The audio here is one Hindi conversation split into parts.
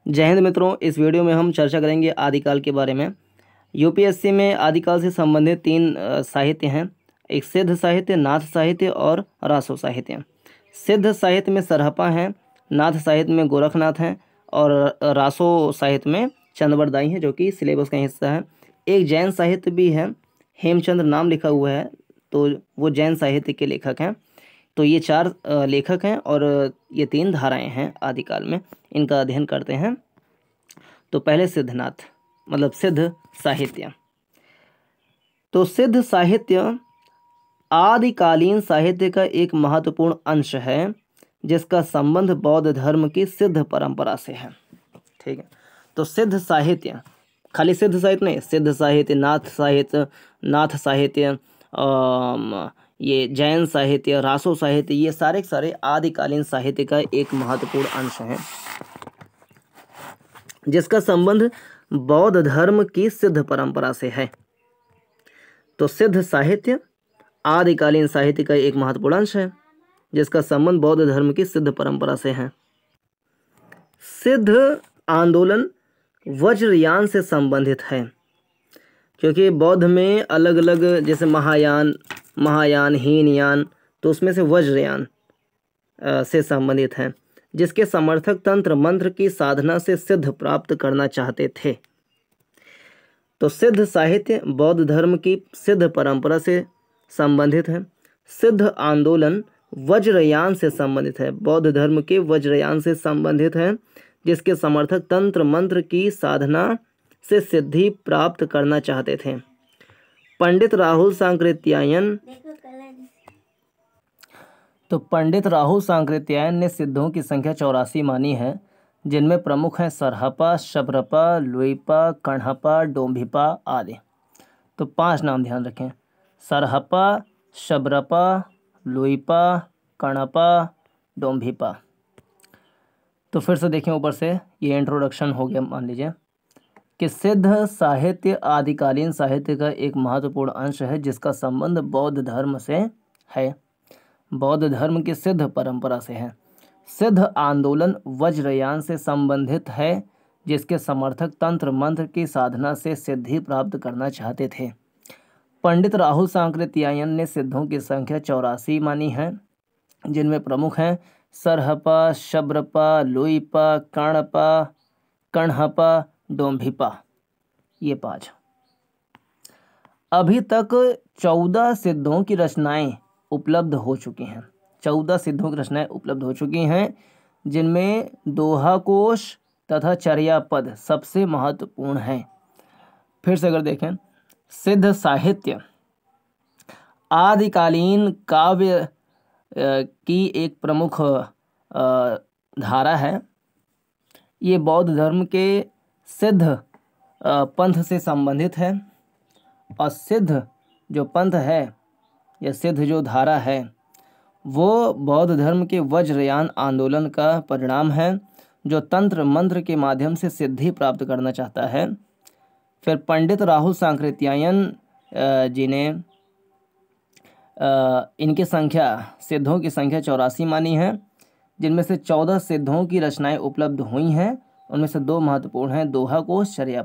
जय हिंद मित्रों, इस वीडियो में हम चर्चा करेंगे आदिकाल के बारे में। यूपीएससी में आदिकाल से संबंधित तीन साहित्य हैं। एक सिद्ध साहित्य, नाथ साहित्य और रासो साहित्य। सिद्ध साहित्य में सरहपा हैं, नाथ साहित्य में गोरखनाथ हैं और रासो साहित्य में चंदवरदाई हैं, जो कि सिलेबस का हिस्सा है। एक जैन साहित्य भी है, हेमचंद्र नाम लिखा हुआ है, तो वो जैन साहित्य के लेखक हैं। तो ये चार लेखक हैं और ये तीन धाराएं हैं आदिकाल में, इनका अध्ययन करते हैं। तो पहले सिद्धनाथ मतलब सिद्ध साहित्य। तो सिद्ध साहित्य आदिकालीन साहित्य का एक महत्वपूर्ण अंश है, जिसका संबंध बौद्ध धर्म की सिद्ध परंपरा से है। ठीक है, तो सिद्ध साहित्य, खाली सिद्ध साहित्य नहीं, सिद्ध साहित्य, नाथ साहित्य, ये जैन साहित्य, रासो साहित्य, ये सारे सारे आदिकालीन साहित्य का एक महत्वपूर्ण अंश है, जिसका संबंध बौद्ध धर्म की सिद्ध परंपरा से है। तो सिद्ध साहित्य आदिकालीन साहित्य का एक महत्वपूर्ण अंश है, जिसका संबंध बौद्ध धर्म की सिद्ध परंपरा से है। सिद्ध आंदोलन वज्रयान से संबंधित है, क्योंकि बौद्ध में अलग अलग, जैसे महायान, हीनयान, तो उसमें से वज्रयान से संबंधित है, जिसके समर्थक तंत्र मंत्र की साधना से सिद्ध प्राप्त करना चाहते थे। तो सिद्ध साहित्य बौद्ध धर्म की सिद्ध परंपरा से संबंधित है। सिद्ध आंदोलन वज्रयान से संबंधित है, बौद्ध धर्म के वज्रयान से संबंधित है, जिसके समर्थक तंत्र मंत्र की साधना से सिद्धि प्राप्त करना चाहते थे। पंडित राहुल सांकृत्यायन ने सिद्धों की संख्या 84 मानी है, जिनमें प्रमुख हैं सरहपा, शबरपा, लुइपा, कण्हपा, डोम्भिपा आदि। तो 5 नाम ध्यान रखें: सरहपा, शबरपा, लुइपा, कण्हपा, डोम्भिपा। तो फिर से देखें ऊपर से, ये इंट्रोडक्शन हो गया। मान लीजिए कि सिद्ध साहित्य आदिकालीन साहित्य का एक महत्वपूर्ण अंश है, जिसका संबंध बौद्ध धर्म से है, बौद्ध धर्म की सिद्ध परंपरा से है। सिद्ध आंदोलन वज्रयान से संबंधित है, जिसके समर्थक तंत्र मंत्र की साधना से सिद्धि प्राप्त करना चाहते थे। पंडित राहुल सांकृत्यायन ने सिद्धों की संख्या 84 मानी है, जिनमें प्रमुख हैं सरहपा, शबरपा, लुइपा, कण्हपा, डोम्भिपा, ये 5। अभी तक 14 सिद्धों की रचनाएं उपलब्ध हो चुकी हैं। 14 सिद्धों की रचनाएं उपलब्ध हो चुकी हैं, जिनमें दोहा कोश तथा चर्या पद सबसे महत्वपूर्ण हैं। फिर से अगर देखें, सिद्ध साहित्य आदिकालीन काव्य की एक प्रमुख धारा है। ये बौद्ध धर्म के सिद्ध पंथ से संबंधित है, और सिद्ध जो पंथ है या सिद्ध जो धारा है, वो बौद्ध धर्म के वज्रयान आंदोलन का परिणाम है, जो तंत्र मंत्र के माध्यम से सिद्धि प्राप्त करना चाहता है। फिर पंडित राहुल सांकृत्यायन जी ने इनकी संख्या, सिद्धों की संख्या 84 मानी है, जिनमें से 14 सिद्धों की रचनाएं उपलब्ध हुई हैं। उनमें से 2 महत्वपूर्ण हैं, दोहा कोश, चर्या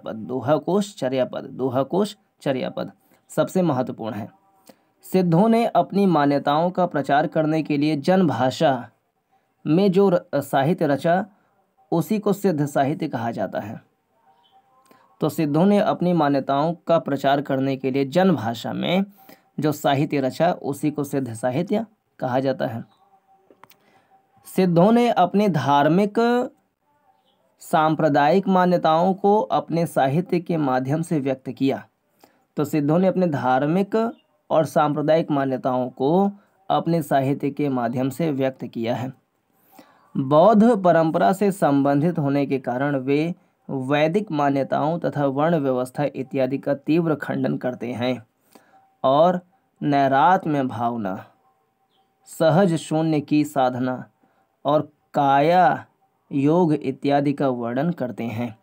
पद सबसे महत्वपूर्ण है। सिद्धों ने अपनी मान्यताओं का प्रचार करने के लिए जन भाषा में जो साहित्य रचा, उसी को सिद्ध साहित्य कहा जाता है। तो सिद्धों ने अपनी मान्यताओं का प्रचार करने के लिए जन भाषा में जो साहित्य रचा, उसी को सिद्ध साहित्य कहा जाता है। सिद्धों ने अपने धार्मिक सांप्रदायिक मान्यताओं को अपने साहित्य के माध्यम से व्यक्त किया। तो सिद्धों ने अपने धार्मिक और सांप्रदायिक मान्यताओं को अपने साहित्य के माध्यम से व्यक्त किया है। बौद्ध परंपरा से संबंधित होने के कारण वे वैदिक मान्यताओं तथा वर्ण व्यवस्था इत्यादि का तीव्र खंडन करते हैं, और नैरात्म्य भावना, सहज शून्य की साधना और काया योग इत्यादि का वर्णन करते हैं।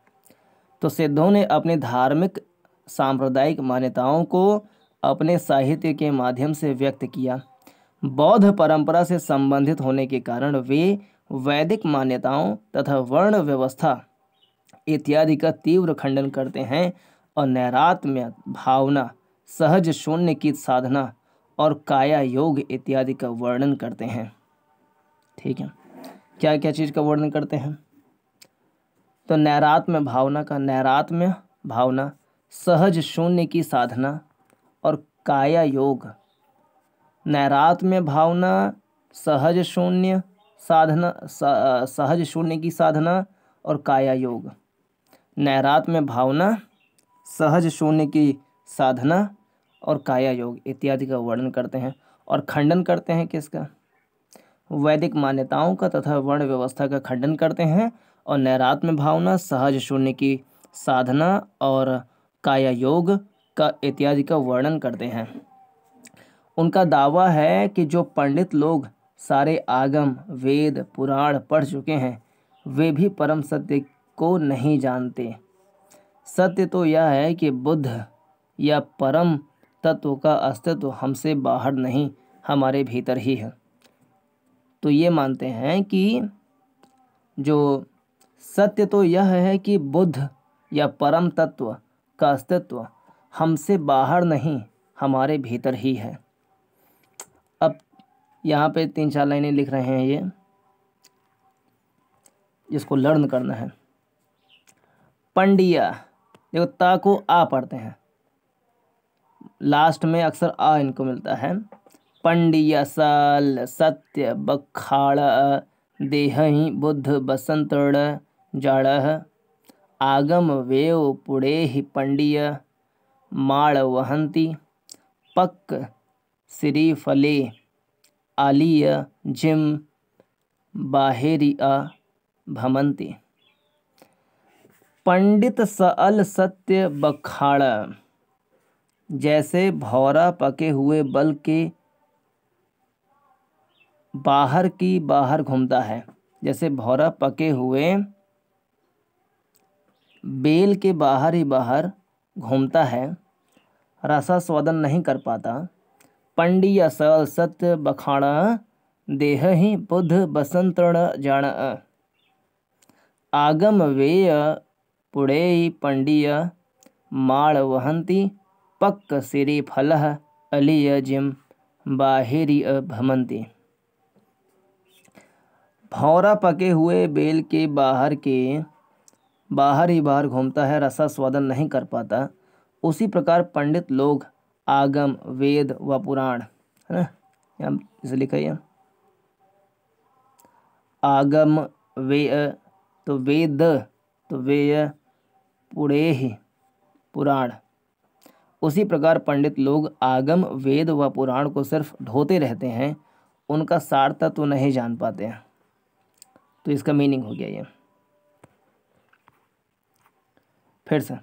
तो सिद्धों ने अपने धार्मिक सांप्रदायिक मान्यताओं को अपने साहित्य के माध्यम से व्यक्त किया। बौद्ध परंपरा से संबंधित होने के कारण वे वैदिक मान्यताओं तथा वर्ण व्यवस्था इत्यादि का तीव्र खंडन करते हैं और नैरात्म्य भावना, सहज शून्य की साधना और काया योग इत्यादि का वर्णन करते हैं। ठीक है, क्या क्या चीज़ का वर्णन करते हैं? तो नैरात्म्य भावना, सहज शून्य की साधना और काया योग। नैरात्म्य भावना, सहज शून्य साधना, सहज शून्य की साधना और काया योग। नैरात्म्य भावना, सहज शून्य की साधना और काया योग इत्यादि का वर्णन करते हैं और खंडन करते हैं किसका? वैदिक मान्यताओं का तथा वर्ण व्यवस्था का खंडन करते हैं और नैरात्म्य भावना, सहज शून्य की साधना और काया योग का इत्यादि का वर्णन करते हैं। उनका दावा है कि जो पंडित लोग सारे आगम, वेद, पुराण पढ़ चुके हैं वे भी परम सत्य को नहीं जानते। सत्य तो यह है कि बुद्ध या परम तत्व का अस्तित्व हमसे बाहर नहीं, हमारे भीतर ही है। तो ये मानते हैं कि जो सत्य तो यह है कि बुद्ध या परम तत्व का अस्तित्व हमसे बाहर नहीं, हमारे भीतर ही है। अब यहाँ पे 3-4 लाइनें लिख रहे हैं ये, जिसको लर्न करना है। पंडिया, देखो ता को आ पढ़ते हैं, लास्ट में अक्सर आ इनको मिलता है। पंडिया साल सत्य बखाड़ देहि बुद्ध बसंतड़ जाड़ आगम वेव पुड़े पंडिय माड़ वहंती पक श्री फले आलिय जिम बाहेरिया भमंती। पंडित सल सत्य बखाड़, जैसे भौरा पके हुए बल के बाहर की बाहर घूमता है, जैसे भौरा पके हुए बेल के बाहर ही बाहर घूमता है, रसास्वादन नहीं कर पाता। पंडिया सल सत्य बखाड़ा देह ही बुध बसंतण जाण आगम वेय पुड़े पंडिय माड़ वहंती पक्क सिरी फलह अलिय जिम बाहिरी भमंती। भौरा पके हुए बेल के बाहर ही बाहर घूमता है, रसा स्वादन नहीं कर पाता। उसी प्रकार पंडित लोग आगम, वेद व पुराण, है ना, यहाँ इसे लिखा है आगम वे तो वेद तो वेय पुड़े ही पुराण। उसी प्रकार पंडित लोग आगम, वेद व पुराण को सिर्फ ढोते रहते हैं, उनका सार तत्व नहीं जान पाते हैं। तो इसका मीनिंग हो गया ये। फिर से,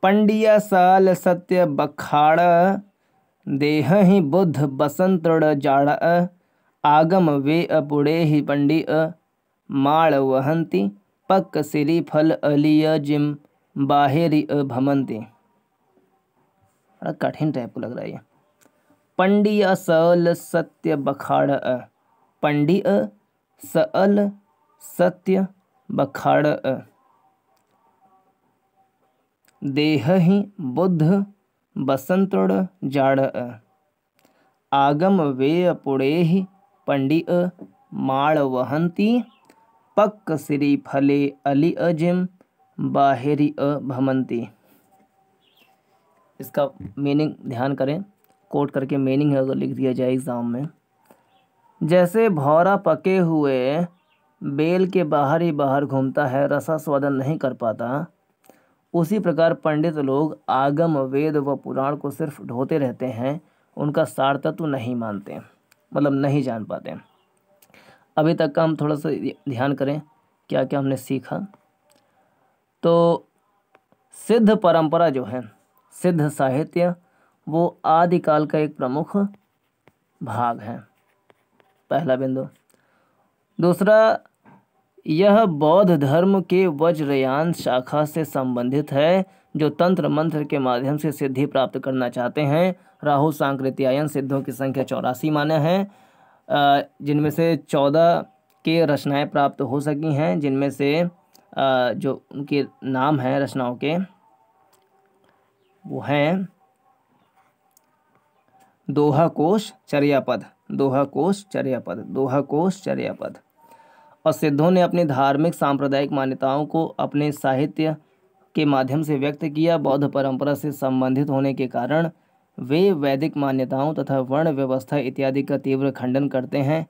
पंडिया साल सत्य बखाड़ देह ही बुद्ध बसंतड़ जाड़ आगम वे पुड़े ही पंडिय माड़ वहंती पक सिरी फल अलिय जिम बाहेरी भमंती। कठिन टाइप को लग रहा है ये। पंडिया सल सत्य बखाड़, पंडिय सल सत्य बखाड़ देह ही बुद्ध बसंतड़ जाड़ आगम वे पुड़े ही पंडिय माड़ वहंती पक्क श्री फले अली अजिम बाहेरी भमंती। इसका मीनिंग ध्यान करें, कोट करके मीनिंग अगर लिख दिया जाए एग्ज़ाम में, जैसे भौरा पके हुए बेल के बाहर ही बाहर घूमता है, रसा स्वादन नहीं कर पाता, उसी प्रकार पंडित लोग आगम, वेद व पुराण को सिर्फ ढोते रहते हैं, उनका सार तत्व नहीं मानते, मतलब नहीं जान पाते। अभी तक का हम थोड़ा सा ध्यान करें क्या क्या हमने सीखा। तो सिद्ध परंपरा जो है, सिद्ध साहित्य, वो आदिकाल का एक प्रमुख भाग है, पहला बिंदु। दूसरा, यह बौद्ध धर्म के वज्रयान शाखा से संबंधित है, जो तंत्र मंत्र के माध्यम से सिद्धि प्राप्त करना चाहते हैं। राहु सांकृत्यायन सिद्धों की संख्या 84 माने हैं, जिनमें से 14 के रचनाएं प्राप्त हो सकी हैं, जिनमें से जो उनके नाम हैं रचनाओं के, वो हैं दोहा कोश चर्यापद, दोहा कोश चर्यापद, दोहा कोश चर्यापद। और सिद्धों ने अपनी धार्मिक सांप्रदायिक मान्यताओं को अपने साहित्य के माध्यम से व्यक्त किया। बौद्ध परंपरा से संबंधित होने के कारण वे वैदिक मान्यताओं तथा वर्ण व्यवस्था इत्यादि का तीव्र खंडन करते हैं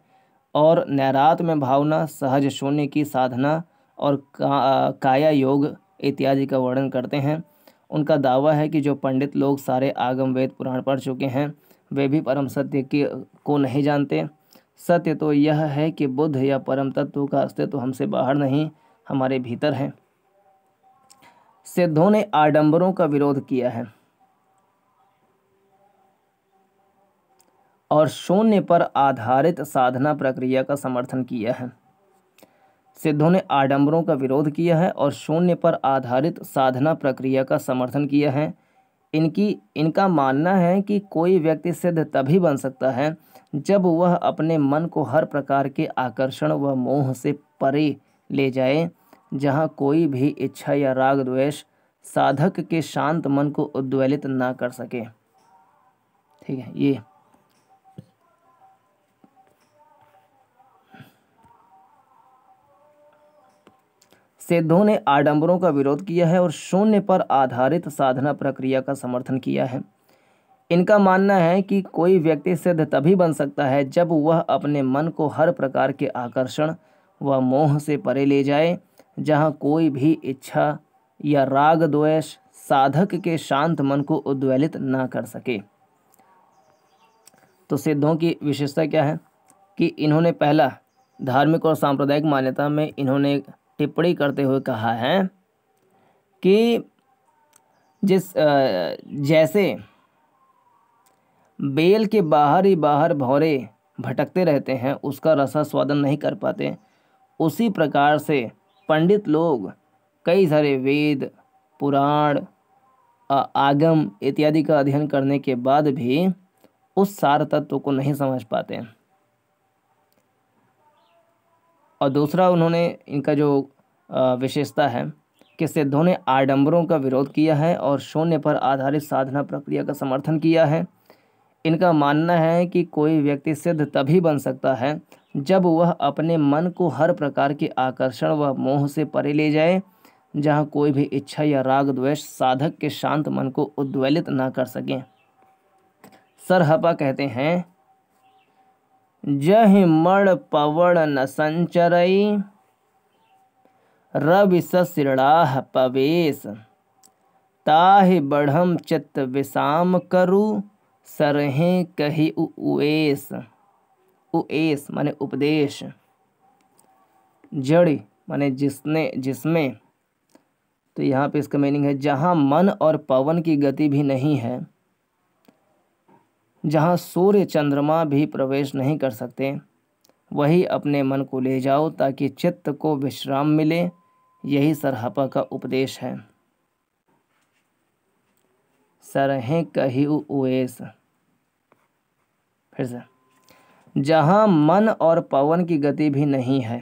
और नैरात में भावना, सहज शून्य की साधना और काया योग इत्यादि का वर्णन करते हैं। उनका दावा है कि जो पंडित लोग सारे आगम वेद पुराण पढ़ चुके हैं वे भी परम सत्य को नहीं जानते। सत्य तो यह है कि बुद्ध या परम तत्व का अस्तित्व हमसे बाहर नहीं, हमारे भीतर है। सिद्धों ने आडंबरों का विरोध किया है और शून्य पर आधारित साधना प्रक्रिया का समर्थन किया है। सिद्धों ने आडंबरों का विरोध किया है और शून्य पर आधारित साधना प्रक्रिया का समर्थन किया है। इनका मानना है कि कोई व्यक्ति सिद्ध तभी बन सकता है जब वह अपने मन को हर प्रकार के आकर्षण व मोह से परे ले जाए, जहाँ कोई भी इच्छा या राग द्वेष साधक के शांत मन को उद्वेलित ना कर सके। ठीक है, ये सिद्धों ने आडंबरों का विरोध किया है और शून्य पर आधारित साधना प्रक्रिया का समर्थन किया है। इनका मानना है कि कोई व्यक्ति सिद्ध तभी बन सकता है जब वह अपने मन को हर प्रकार के आकर्षण व मोह से परे ले जाए, जहाँ कोई भी इच्छा या राग द्वेष साधक के शांत मन को उद्वेलित ना कर सके। तो सिद्धों की विशेषता क्या है कि इन्होंने पहला, धार्मिक और सांप्रदायिक मान्यता में इन्होंने टिप्पणी करते हुए कहा है कि जैसे बेल के बाहर ही बाहर भौरे भटकते रहते हैं, उसका रसास्वादन नहीं कर पाते, उसी प्रकार से पंडित लोग कई सारे वेद, पुराण, आगम इत्यादि का अध्ययन करने के बाद भी उस सार तत्व को नहीं समझ पाते। और दूसरा, उन्होंने इनका जो विशेषता है कि सिद्धों ने आडंबरों का विरोध किया है और शून्य पर आधारित साधना प्रक्रिया का समर्थन किया है। इनका मानना है कि कोई व्यक्ति सिद्ध तभी बन सकता है जब वह अपने मन को हर प्रकार के आकर्षण व मोह से परे ले जाए, जहाँ कोई भी इच्छा या राग द्वेष साधक के शांत मन को उद्वेलित ना कर सके। सरहपा कहते हैं, जहि मण पवण न संचरई, रवि सशिरणाह पवेश, ताहि बढ़म चित्त विषाम करू, सरहे कही उएस। उएस माने उपदेश, जड़ माने जिसमें, तो यहाँ पे इसका मीनिंग है जहाँ मन और पवन की गति भी नहीं है, जहाँ सूर्य चंद्रमा भी प्रवेश नहीं कर सकते, वही अपने मन को ले जाओ ताकि चित्त को विश्राम मिले। यही सरहपा का उपदेश है। सरहे कही उएस, फिर से, जहाँ मन और पवन की गति भी नहीं है,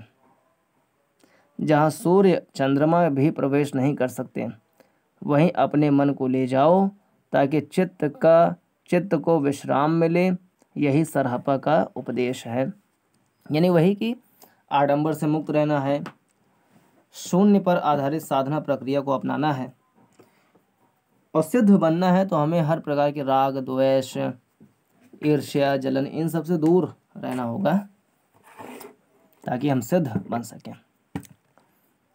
जहाँ सूर्य चंद्रमा भी प्रवेश नहीं कर सकते, वहीं अपने मन को ले जाओ ताकि चित्त को विश्राम मिले। यही सरहपा का उपदेश है। यानी वही कि आडंबर से मुक्त रहना है, शून्य पर आधारित साधना प्रक्रिया को अपनाना है और सिद्ध बनना है तो हमें हर प्रकार के राग द्वेष, ईर्ष्या, जलन, इन सब से दूर रहना होगा ताकि हम सिद्ध बन सकें।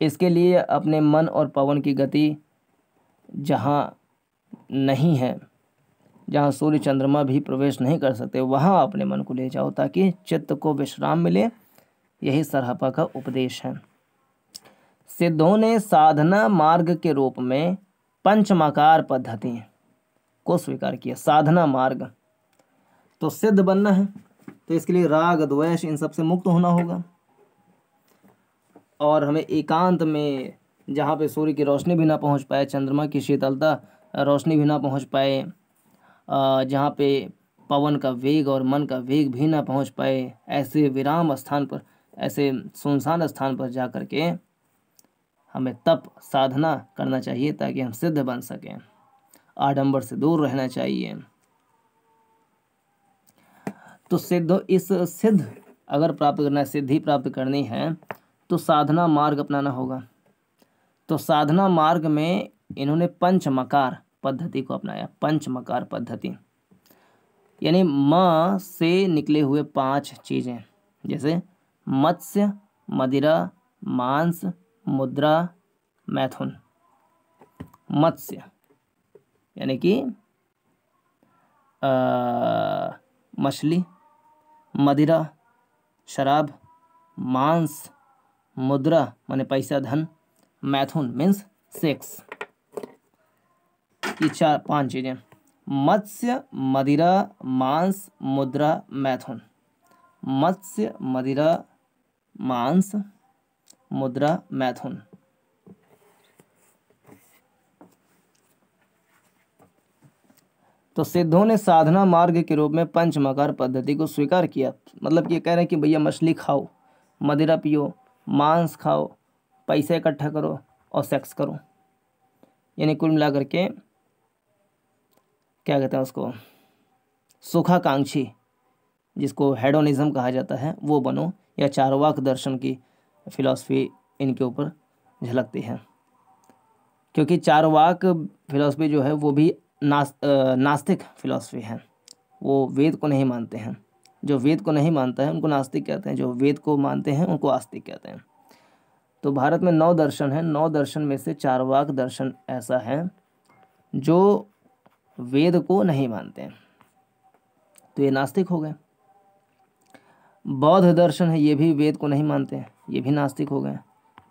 इसके लिए अपने मन और पवन की गति जहाँ नहीं है, जहाँ सूर्य चंद्रमा भी प्रवेश नहीं कर सकते, वहाँ अपने मन को ले जाओ ताकि चित्त को विश्राम मिले। यही सरहपा का उपदेश है। सिद्धों ने साधना मार्ग के रूप में पंचमाकार पद्धति को स्वीकार किया। साधना मार्ग, तो सिद्ध बनना है तो इसके लिए राग द्वेष इन सब से मुक्त होना होगा और हमें एकांत में, जहाँ पे सूर्य की रोशनी भी ना पहुँच पाए, चंद्रमा की शीतलता रोशनी भी ना पहुँच पाए, जहाँ पे पवन का वेग और मन का वेग भी ना पहुँच पाए, ऐसे विराम स्थान पर, ऐसे सुनसान स्थान पर जा कर के हमें तप साधना करना चाहिए ताकि हम सिद्ध बन सकें। आडंबर से दूर रहना चाहिए। तो सिद्ध अगर प्राप्त करना है, सिद्धि प्राप्त करनी है तो साधना मार्ग अपनाना होगा। तो साधना मार्ग में इन्होंने पंचमकार पद्धति को अपनाया। पंचमकार पद्धति यानी म से निकले हुए 5 चीज़ें, जैसे मत्स्य, मदिरा, मांस, मुद्रा, मैथुन। मत्स्य यानी कि मछली, मदिरा शराब, मांस, मुद्रा माने पैसा धन, मैथुन मीन्स सेक्स। ये 4-5 चीज़ें, मत्स्य, मदिरा, मांस, मुद्रा, मैथुन। मत्स्य, मदिरा, मांस, मुद्रा, मैथुन। तो सिद्धों ने साधना मार्ग के रूप में पंचमकार पद्धति को स्वीकार किया। मतलब कि ये कह रहे हैं कि भैया मछली खाओ, मदिरा पियो, मांस खाओ, पैसे इकट्ठा करो और सेक्स करो। यानी कुल मिलाकर के क्या कहते हैं उसको, सुखाकांक्षी, जिसको हेडोनिज्म कहा जाता है, वो बनो। या चारवाक दर्शन की फिलॉसफी इनके ऊपर झलकती है, क्योंकि चारवाक फिलॉसफी जो है वो भी नास्तिक फिलॉसफी है। वो वेद को नहीं मानते हैं। जो वेद को नहीं मानता है उनको नास्तिक कहते हैं, जो वेद को मानते हैं उनको आस्तिक कहते हैं। तो भारत में 9 दर्शन हैं। 9 दर्शन में से चारवाक दर्शन ऐसा है जो वेद को नहीं मानते हैं, तो ये नास्तिक हो गए। बौद्ध दर्शन है, ये भी वेद को नहीं मानते हैं, ये भी नास्तिक हो गए।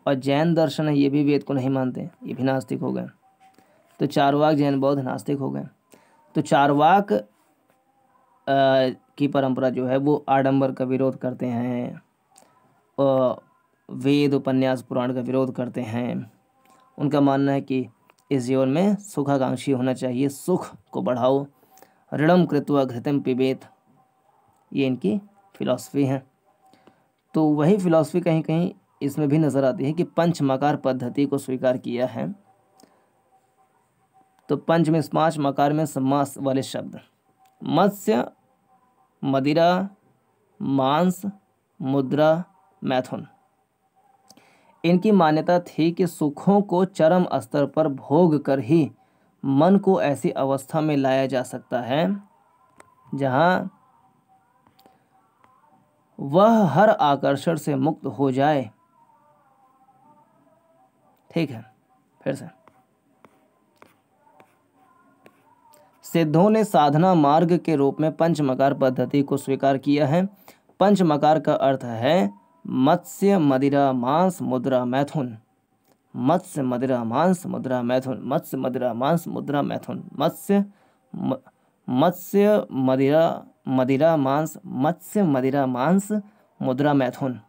और जैन दर्शन है, ये भी वेद को नहीं मानते, ये भी नास्तिक हो गए। तो चारवाक, जैन, बौद्ध नास्तिक हो गए। तो चारवाक की परंपरा जो है वो आडंबर का विरोध करते हैं, वेद, उपन्यास, पुराण का विरोध करते हैं। उनका मानना है कि इस जीवन में सुखाकांक्षी होना चाहिए, सुख को बढ़ाओ। ऋणम कृत्वा घृतम पिबेत, ये इनकी फिलॉसफी है। तो वही फिलॉसफी कहीं कहीं इसमें भी नज़र आती है कि पंचमकार पद्धति को स्वीकार किया है। तो पंच में 5 मकार में समास वाले शब्द, मत्स्य, मदिरा, मांस, मुद्रा, मैथुन। इनकी मान्यता थी कि सुखों को चरम स्तर पर भोग कर ही मन को ऐसी अवस्था में लाया जा सकता है जहां वह हर आकर्षण से मुक्त हो जाए। ठीक है, फिर से सिद्धों ने साधना मार्ग के रूप में पंचमकार पद्धति को स्वीकार किया है। पंचमकार का अर्थ है मत्स्य, मदिरा, मांस, मुद्रा, मैथुन। मत्स्य, मदिरा, मांस, मुद्रा, मैथुन। मत्स्य, मदिरा, मांस, मुद्रा, मैथुन। मत्स्य, मदिरा, मांस, मत्स्य, मदिरा, मांस, मुद्रा, मैथुन।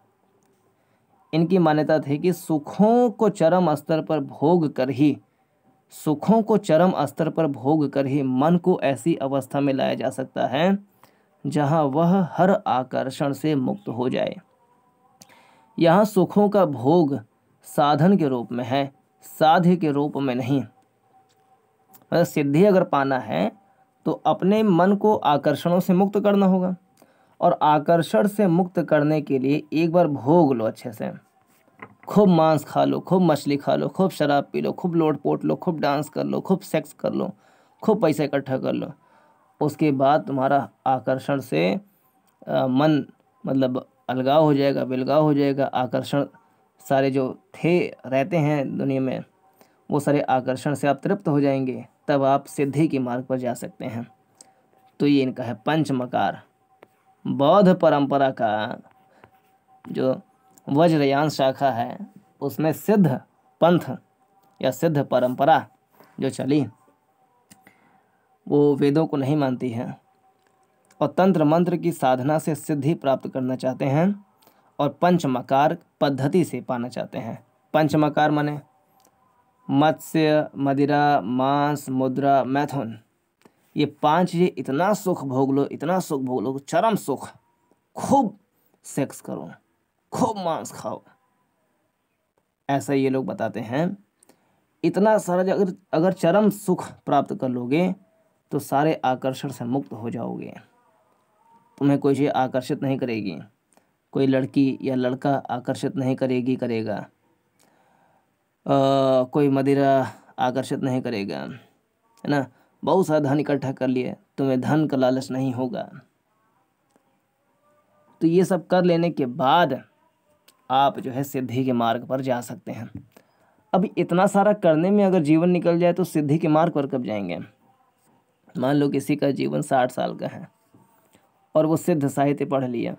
इनकी मान्यता थी कि सुखों को चरम स्तर पर भोग कर ही मन को ऐसी अवस्था में लाया जा सकता है जहां वह हर आकर्षण से मुक्त हो जाए। यहाँ सुखों का भोग साधन के रूप में है, साध्य के रूप में नहीं। मतलब सिद्धि अगर पाना है तो अपने मन को आकर्षणों से मुक्त करना होगा, और आकर्षण से मुक्त करने के लिए एक बार भोग लो अच्छे से। खूब मांस खा लो, खूब मछली खा लो, खूब शराब पी लो, खूब लोटपोट लो, खूब डांस कर लो, खूब सेक्स कर लो, खूब पैसा इकट्ठा कर लो। उसके बाद तुम्हारा आकर्षण से मन मतलब अलगाव हो जाएगा, बिलगाव हो जाएगा। आकर्षण सारे जो रहते हैं दुनिया में, वो सारे आकर्षण से आप तृप्त हो जाएंगे, तब आप सिद्धि के मार्ग पर जा सकते हैं। तो ये इनका है पंचमकार। बौद्ध परंपरा का जो वज्रयान शाखा है उसमें सिद्ध पंथ या सिद्ध परंपरा जो चली वो वेदों को नहीं मानती है, और तंत्र मंत्र की साधना से सिद्धि प्राप्त करना चाहते हैं और पंचमकार पद्धति से पाना चाहते हैं। पंचमकार माने मत्स्य, मदिरा, मांस, मुद्रा, मैथुन। ये 5 ये इतना सुख भोग लो, इतना सुख भोग लो, चरम सुख। खूब सेक्स करो, खूब मांस खाओ, ऐसा ये लोग बताते हैं। इतना सारा अगर अगर चरम सुख प्राप्त कर लोगे तो सारे आकर्षण से मुक्त हो जाओगे। तुम्हें कोई चीज़ आकर्षित नहीं करेगी, कोई लड़की या लड़का आकर्षित नहीं करेगा, कोई मदिरा आकर्षित नहीं करेगा, है ना। बहुत सारा धन इकट्ठा कर लिए, तुम्हें धन का लालच नहीं होगा। तो ये सब कर लेने के बाद आप जो है सिद्धि के मार्ग पर जा सकते हैं। अब इतना सारा करने में अगर जीवन निकल जाए तो सिद्धि के मार्ग पर कब जाएंगे। मान लो किसी का जीवन 60 साल का है और वो सिद्ध साहित्य पढ़ लिया,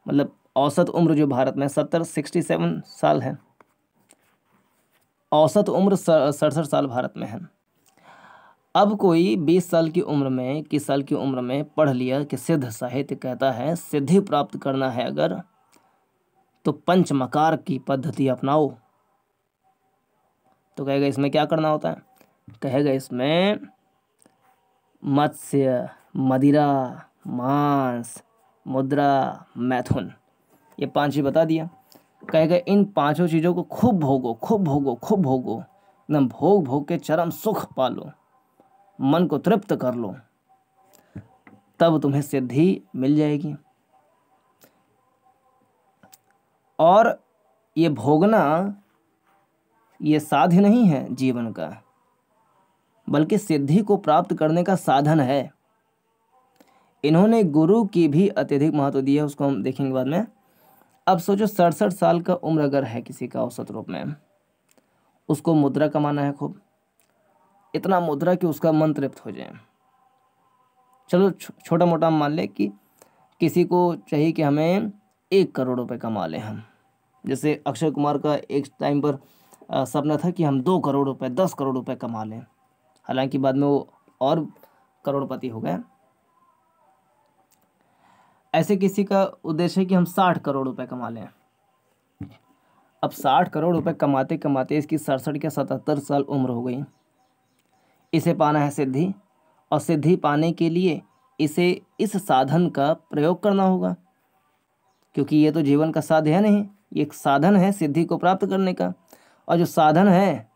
मतलब औसत उम्र जो भारत में 67 साल है, औसत उम्र 67 साल भारत में है। अब कोई 20 साल की उम्र में, 21 साल की उम्र में पढ़ लिया कि सिद्ध साहित्य कहता है सिद्धि प्राप्त करना है अगर तो पंचमकार की पद्धति अपनाओ। तो कहेगा इसमें क्या करना होता है, कहेगा इसमें मत्स्य, मदिरा, मांस, मुद्रा, मैथुन, ये 5 चीज बता दिया। कहेगा इन 5 चीज़ों को खूब भोगो, खूब भोगो, खूब भोगो, एकदम भोग भोग के चरम सुख पालो, मन को तृप्त कर लो, तब तुम्हें सिद्धि मिल जाएगी। और ये भोगना ये साध्य नहीं है जीवन का, बल्कि सिद्धि को प्राप्त करने का साधन है। इन्होंने गुरु की भी अत्यधिक महत्व दिया है, उसको हम देखेंगे बाद में। अब सोचो 67 साल का उम्र अगर है किसी का औसत रूप में, उसको मुद्रा कमाना है खूब, इतना मुद्रा कि उसका मन तृप्त हो जाए। चलो छोटा मोटा मान ले कि किसी को चाहिए कि हमें 1 करोड़ रुपए कमा लें हम, जैसे अक्षय कुमार का एक टाइम पर सपना था कि हम 2 करोड़ रुपए, 10 करोड़ रुपए कमा लें। हालांकि बाद में वो और करोड़पति हो गए। ऐसे किसी का उद्देश्य है कि हम 60 करोड़ रुपए कमा लें। अब 60 करोड़ रुपए कमाते कमाते इसकी 67 या 77 साल उम्र हो गई। इसे पाना है सिद्धि, और सिद्धि पाने के लिए इसे इस साधन का प्रयोग करना होगा, क्योंकि ये तो जीवन का साध्य है नहीं, ये एक साधन है सिद्धि को प्राप्त करने का। और जो साधन है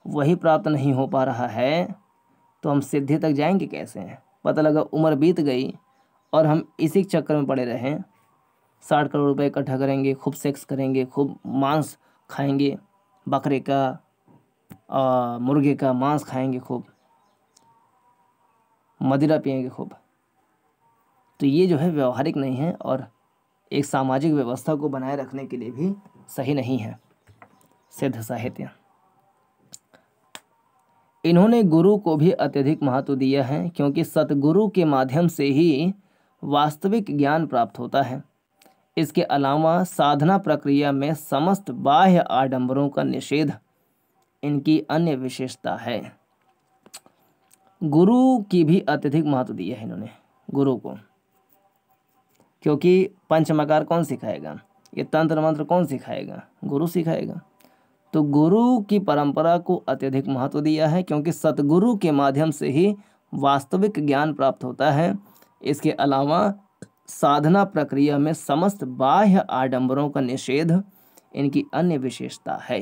वही प्राप्त नहीं हो पा रहा है तो हम सिद्धि तक जाएंगे कैसे। पता लगा उम्र बीत गई और हम इसी चक्कर में पड़े रहें, 60 करोड़ रुपए इकट्ठा करेंगे, खूब सेक्स करेंगे, खूब मांस खाएंगे, बकरे का मुर्गे का मांस खाएंगे, खूब मदिरा पिएंगे खूब। तो ये जो है व्यवहारिक नहीं है और एक सामाजिक व्यवस्था को बनाए रखने के लिए भी सही नहीं है सिद्ध साहित्य। इन्होंने गुरु को भी अत्यधिक महत्व दिया है, क्योंकि सतगुरु के माध्यम से ही वास्तविक ज्ञान प्राप्त होता है। इसके अलावा साधना प्रक्रिया में समस्त बाह्य आडंबरों का निषेध इनकी अन्य विशेषता है। गुरु की भी अत्यधिक महत्व दिया है इन्होंने गुरु को, क्योंकि पंचमकार कौन सिखाएगा, ये तंत्र मंत्र कौन सिखाएगा, गुरु सिखाएगा। तो गुरु की परंपरा को अत्यधिक महत्व दिया है, क्योंकि सतगुरु के माध्यम से ही वास्तविक ज्ञान प्राप्त होता है। इसके अलावा साधना प्रक्रिया में समस्त बाह्य आडंबरों का निषेध इनकी अन्य विशेषता है।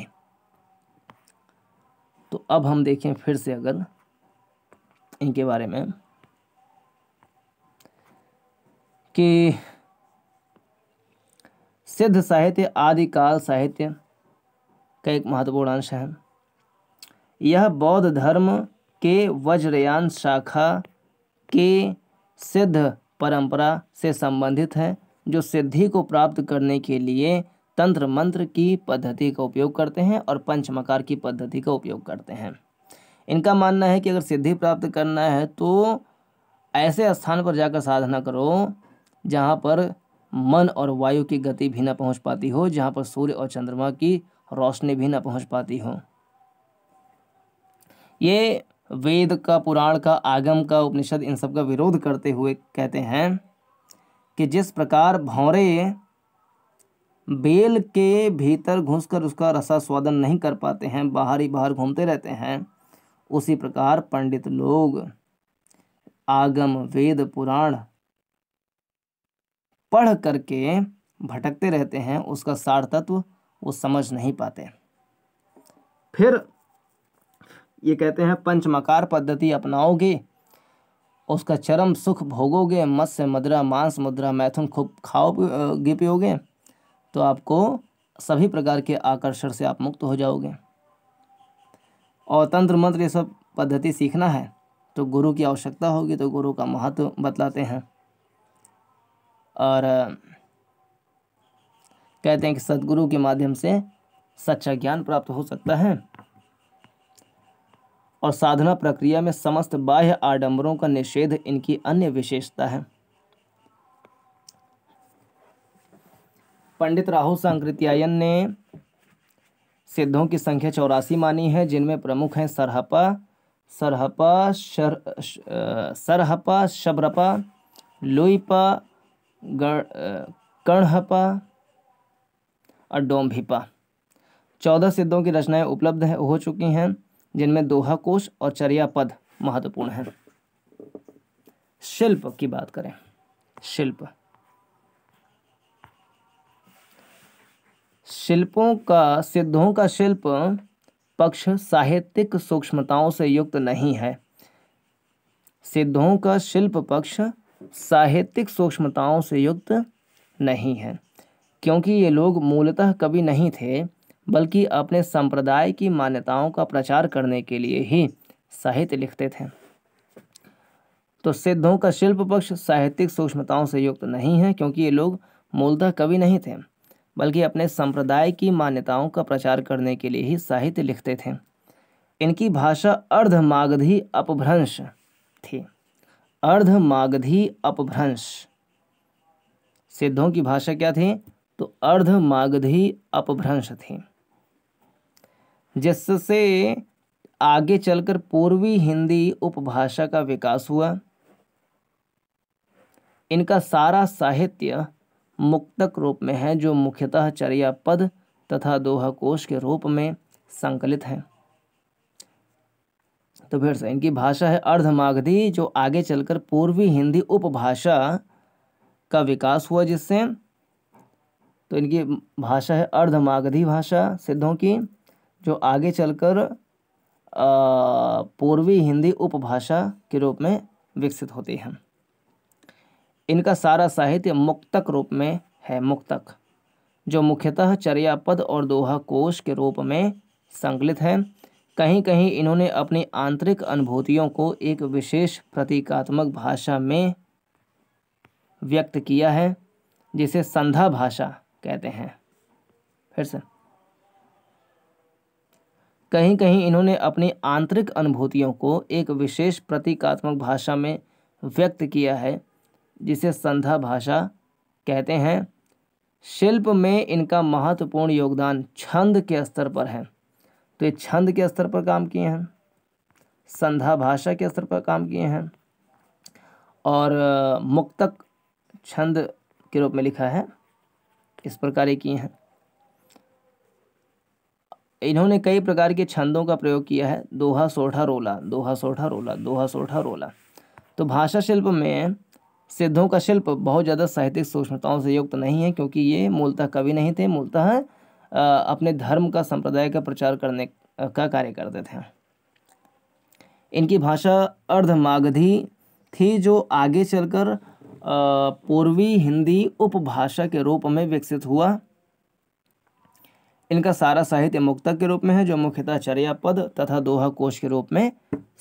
तो अब हम देखें फिर से अगर इनके बारे में कि सिद्ध साहित्य आदिकाल साहित्य का एक महत्वपूर्ण अंश है। यह बौद्ध धर्म के वज्रयान शाखा के सिद्ध परंपरा से संबंधित है, जो सिद्धि को प्राप्त करने के लिए तंत्र मंत्र की पद्धति का उपयोग करते हैं और पंचमकार की पद्धति का उपयोग करते हैं। इनका मानना है कि अगर सिद्धि प्राप्त करना है तो ऐसे स्थान पर जाकर साधना करो जहाँ पर मन और वायु की गति भी न पहुँच पाती हो, जहाँ पर सूर्य और चंद्रमा की रोशनी भी न पहुँच पाती हो। ये वेद का, पुराण का, आगम का, उपनिषद इन सब का विरोध करते हुए कहते हैं कि जिस प्रकार भौरे बेल के भीतर घुसकर उसका रसास्वादन नहीं कर पाते हैं, बाहर ही बाहर घूमते रहते हैं, उसी प्रकार पंडित लोग आगम, वेद, पुराण पढ़ करके भटकते रहते हैं, उसका सार तत्व वो समझ नहीं पाते। फिर ये कहते हैं पंचमकार पद्धति अपनाओगे, उसका चरम सुख भोगोगे, मत्स्य मुद्रा मांस मुद्रा मैथुन खूब खाओगे पियोगे, तो आपको सभी प्रकार के आकर्षण से आप मुक्त हो जाओगे। और तंत्र मंत्र ये सब पद्धति सीखना है तो गुरु की आवश्यकता होगी, तो गुरु का महत्व बतलाते हैं। और कहते हैं कि सद्गुरु के माध्यम से सच्चा ज्ञान प्राप्त हो सकता है। और साधना प्रक्रिया में समस्त बाह्य आडंबरों का निषेध इनकी अन्य विशेषता है। पंडित राहुल सांकृत्यायन ने सिद्धों की संख्या 84 मानी है, जिनमें प्रमुख हैं सरहपा, शबरपा, लुईपा, कणहपा और डोम्भिपा। 14 सिद्धों की रचनाएं उपलब्ध हो चुकी हैं, जिनमें दोहा कोश और चर्या पद महत्वपूर्ण हैं। शिल्प की बात करें, सिद्धों का शिल्प पक्ष साहित्यिक सूक्ष्मताओं से युक्त नहीं है। सिद्धों का शिल्प पक्ष साहित्यिक सूक्ष्मताओं से युक्त नहीं है, क्योंकि ये लोग मूलतः कवि नहीं थे, बल्कि अपने संप्रदाय की मान्यताओं का प्रचार करने के लिए ही साहित्य लिखते थे। तो सिद्धों का शिल्प पक्ष साहित्यिक सूक्ष्मताओं से युक्त नहीं है, क्योंकि ये लोग मूलतः कवि नहीं थे, बल्कि अपने संप्रदाय की मान्यताओं का प्रचार करने के लिए ही साहित्य लिखते थे। इनकी भाषा अर्धमागधी अपभ्रंश थी। अर्धमागधी अपभ्रंश। सिद्धों की भाषा क्या थी? तो अर्धमागधी अपभ्रंश थी, जिससे आगे चलकर पूर्वी हिंदी उपभाषा का विकास हुआ। इनका सारा साहित्य मुक्तक रूप में है, जो मुख्यतः चर्या पद तथा दोहा कोश के रूप में संकलित है। तो फिर से इनकी भाषा है अर्धमागधी, जो आगे चलकर पूर्वी हिंदी उपभाषा का विकास हुआ, जिससे तो इनकी भाषा है अर्धमागधी भाषा सिद्धों की, जो आगे चलकर पूर्वी हिंदी उपभाषा के रूप में विकसित होती है। इनका सारा साहित्य मुक्तक रूप में है, मुक्तक, जो मुख्यतः चर्या पद और दोहा कोश के रूप में संकलित है। कहीं कहीं इन्होंने अपनी आंतरिक अनुभूतियों को एक विशेष प्रतीकात्मक भाषा में व्यक्त किया है, जिसे संधा भाषा कहते हैं। फिर से कहीं कहीं इन्होंने अपनी आंतरिक अनुभूतियों को एक विशेष प्रतीकात्मक भाषा में व्यक्त किया है, जिसे संधा भाषा कहते हैं। शिल्प में इनका महत्वपूर्ण योगदान छंद के स्तर पर है। तो ये छंद के स्तर पर काम किए हैं, संधा भाषा के स्तर पर काम किए हैं, और मुक्तक छंद के रूप में लिखा है, इस प्रकार किए हैं। इन्होंने कई प्रकार के छंदों का प्रयोग किया है। दोहा सोठा रोला, दोहा सोठा रोला, दोहा सोठा रोला। तो भाषा शिल्प में सिद्धों का शिल्प बहुत ज़्यादा साहित्यिक सूक्ष्मताओं से युक्त नहीं है, क्योंकि ये मूलतः कवि नहीं थे, मूलतः अपने धर्म का संप्रदाय का प्रचार करने का कार्य करते थे। इनकी भाषा अर्धमागधी थी, जो आगे चलकर पूर्वी हिंदी उपभाषा के रूप में विकसित हुआ। इनका सारा साहित्य मुक्तक के रूप में है, जो मुख्यतः चर्या पद तथा दोहा कोश के रूप में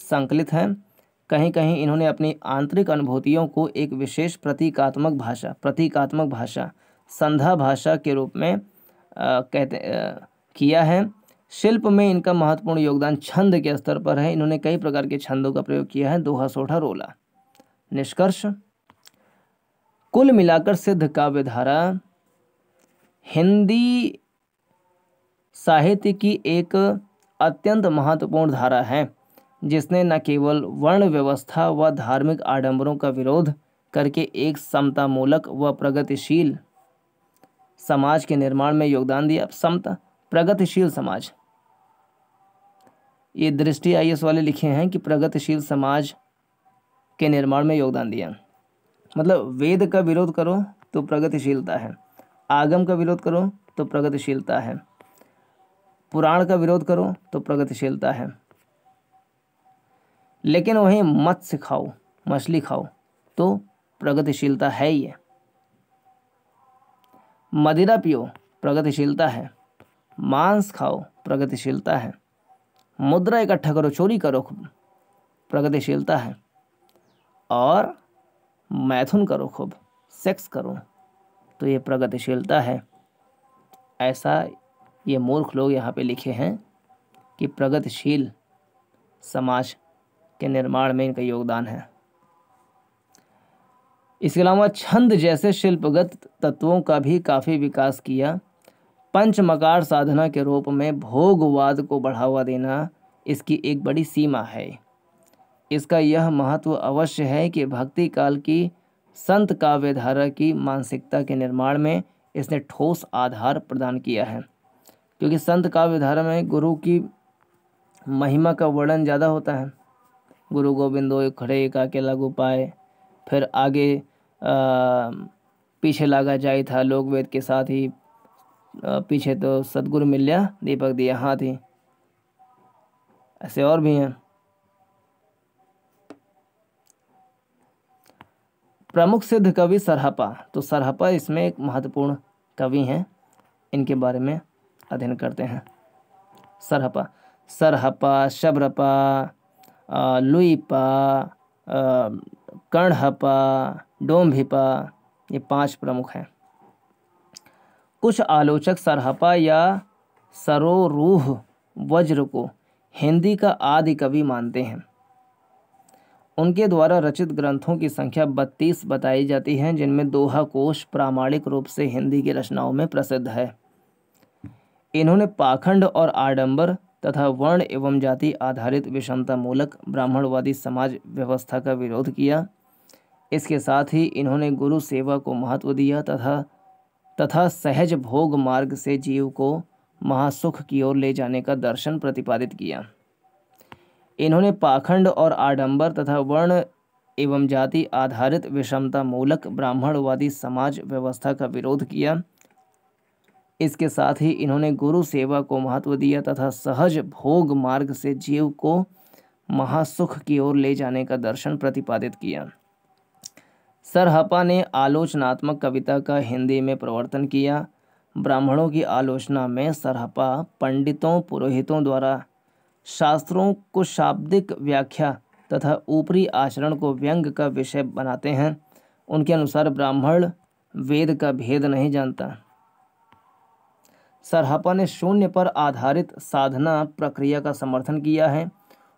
संकलित है। कहीं कहीं इन्होंने अपनी आंतरिक अनुभूतियों को एक विशेष प्रतीकात्मक भाषा संधा भाषा के रूप में किया है। शिल्प में इनका महत्वपूर्ण योगदान छंद के स्तर पर है। इन्होंने कई प्रकार के छंदों का प्रयोग किया है। दोहा सोठा रोला। निष्कर्ष, कुल मिलाकर सिद्ध काव्य धारा हिंदी साहित्य की एक अत्यंत महत्वपूर्ण धारा है, जिसने न केवल वर्ण व्यवस्था व धार्मिक आडंबरों का विरोध करके एक समतामूलक व प्रगतिशील समाज के निर्माण में योगदान दिया। समता, प्रगतिशील समाज, ये दृष्टि IAS वाले लिखे हैं कि प्रगतिशील समाज के निर्माण में योगदान दिया। मतलब वेद का विरोध करो तो प्रगतिशीलता है, आगम का विरोध करो तो प्रगतिशीलता है। पुराण का विरोध करो तो प्रगतिशीलता है, लेकिन वहीं मत्स्य खाओ, मछली खाओ तो प्रगतिशीलता है ही है। मदिरा पियो प्रगतिशीलता है, मांस खाओ प्रगतिशीलता है, मुद्रा इकट्ठा करो, चोरी करो खूब, प्रगतिशीलता है, और मैथुन करो खूब, सेक्स करो तो ये प्रगतिशीलता है। ऐसा ये मूर्ख लोग यहाँ पे लिखे हैं कि प्रगतिशील समाज के निर्माण में इनका योगदान है। इसके अलावा छंद जैसे शिल्पगत तत्वों का भी काफ़ी विकास किया। पंचमकार साधना के रूप में भोगवाद को बढ़ावा देना इसकी एक बड़ी सीमा है। इसका यह महत्व अवश्य है कि भक्ति काल की संत काव्यधारा की मानसिकता के निर्माण में इसने ठोस आधार प्रदान किया है, क्योंकि संत काव्यधारा में गुरु की महिमा का वर्णन ज़्यादा होता है। गुरु गोविंदो खड़े एक अकेला गोपाय, फिर आगे पीछे लागा जाई था लोक वेद के साथ ही, पीछे तो सतगुरु मिल्या दीपक दिया हाथ ही, ऐसे और भी हैं। प्रमुख सिद्ध कवि सरहपा, तो सरहपा इसमें एक महत्वपूर्ण कवि हैं, इनके बारे में अध्ययन करते हैं। सरहपा, शबरपा, लुईपा, कर्णहपा, डोम्भिपा, ये 5 प्रमुख हैं। कुछ आलोचक सरहपा या सरोरूह वज्र को हिंदी का आदि कवि मानते हैं। उनके द्वारा रचित ग्रंथों की संख्या 32 बताई जाती है, जिनमें दोहा कोश प्रामाणिक रूप से हिंदी की रचनाओं में प्रसिद्ध है। इन्होंने पाखंड और आडंबर तथा वर्ण एवं जाति आधारित विषमता मूलक ब्राह्मणवादी समाज व्यवस्था का विरोध किया। इसके साथ ही इन्होंने गुरु सेवा को महत्व दिया तथा सहज भोग मार्ग से जीव को महासुख की ओर ले जाने का दर्शन प्रतिपादित किया। इन्होंने पाखंड और आडंबर तथा वर्ण एवं जाति आधारित विषमता मूलक ब्राह्मणवादी समाज व्यवस्था का विरोध किया। इसके साथ ही इन्होंने गुरु सेवा को महत्व दिया तथा सहज भोग मार्ग से जीव को महासुख की ओर ले जाने का दर्शन प्रतिपादित किया। सरहपा ने आलोचनात्मक कविता का हिंदी में प्रवर्तन किया। ब्राह्मणों की आलोचना में सरहपा पंडितों पुरोहितों द्वारा शास्त्रों को शाब्दिक व्याख्या तथा ऊपरी आचरण को व्यंग का विषय बनाते हैं। उनके अनुसार ब्राह्मण वेद का भेद नहीं जानता। सरहपा ने शून्य पर आधारित साधना प्रक्रिया का समर्थन किया है।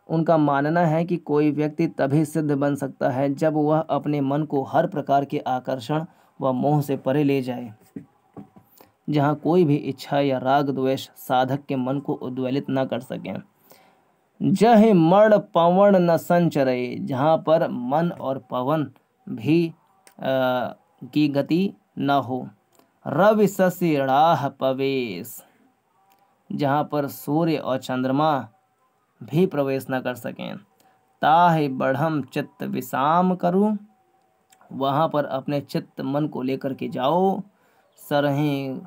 उनका मानना है कि कोई व्यक्ति तभी सिद्ध बन सकता है जब वह अपने मन को हर प्रकार के आकर्षण व मोह से परे ले जाए, जहाँ कोई भी इच्छा या राग द्वेष साधक के मन को उद्वेलित न कर सकें। जह मण पवन न संचरे, जहाँ पर मन और पवन भी की गति न हो। रवि शशि राह पवेश, जहाँ पर सूर्य और चंद्रमा भी प्रवेश न कर सकें। ताहि बढ़म चित्त विसाम करूं, वहाँ पर अपने चित्त मन को लेकर के जाओ। सरहें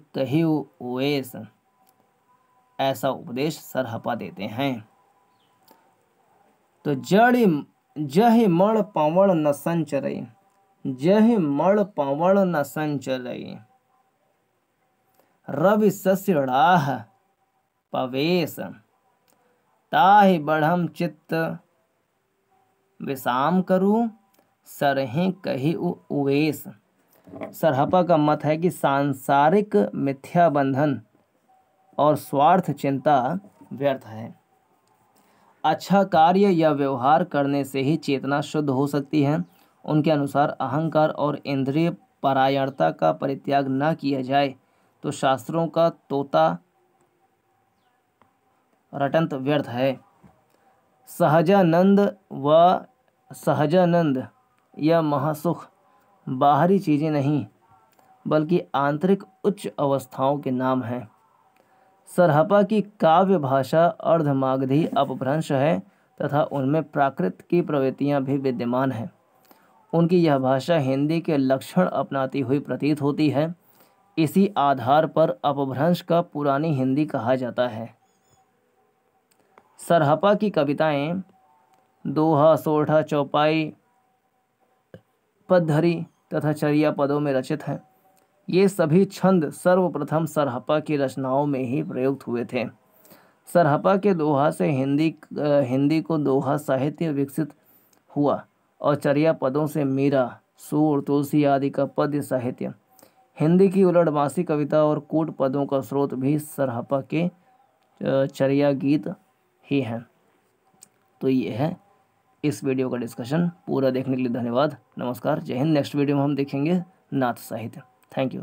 कही वेश, ऐसा उपदेश सरहपा देते हैं। तो जहि मण पवन न संचरे, जहि मण पवन न संचरे, रवि शशि राह पवेश, ताहि बढ़म चित्त विसाम करूं, सरहें कही उवेश। सरहपा का मत है कि सांसारिक मिथ्या बंधन और स्वार्थ चिंता व्यर्थ है। अच्छा कार्य या व्यवहार करने से ही चेतना शुद्ध हो सकती है। उनके अनुसार अहंकार और इंद्रिय परायणता का परित्याग न किया जाए तो शास्त्रों का तोता रटंत व्यर्थ है। सहजानंद यह महासुख बाहरी चीजें नहीं बल्कि आंतरिक उच्च अवस्थाओं के नाम हैं। सरहपा की काव्य भाषा अर्धमागधी अपभ्रंश है तथा उनमें प्राकृत की प्रवृत्तियां भी विद्यमान हैं। उनकी यह भाषा हिंदी के लक्षण अपनाती हुई प्रतीत होती है। इसी आधार पर अपभ्रंश का पुरानी हिंदी कहा जाता है। सरहपा की कविताएं दोहा, सोरठा, चौपाई, पदधरी तथा चरिया पदों में रचित हैं। ये सभी छंद सर्वप्रथम सरहपा की रचनाओं में ही प्रयुक्त हुए थे। सरहपा के दोहा से हिंदी को दोहा साहित्य विकसित हुआ और चरिया पदों से मीरा, सूर, तुलसी आदि का पद्य साहित्य। हिंदी की उलड़मासी कविता और कूट पदों का स्रोत भी सरहपा के चरिया गीत ही हैं। तो ये है इस वीडियो का डिस्कशन। पूरा देखने के लिए धन्यवाद। नमस्कार, जय हिंद। नेक्स्ट वीडियो में हम देखेंगे नाथ साहित्य। Thank you.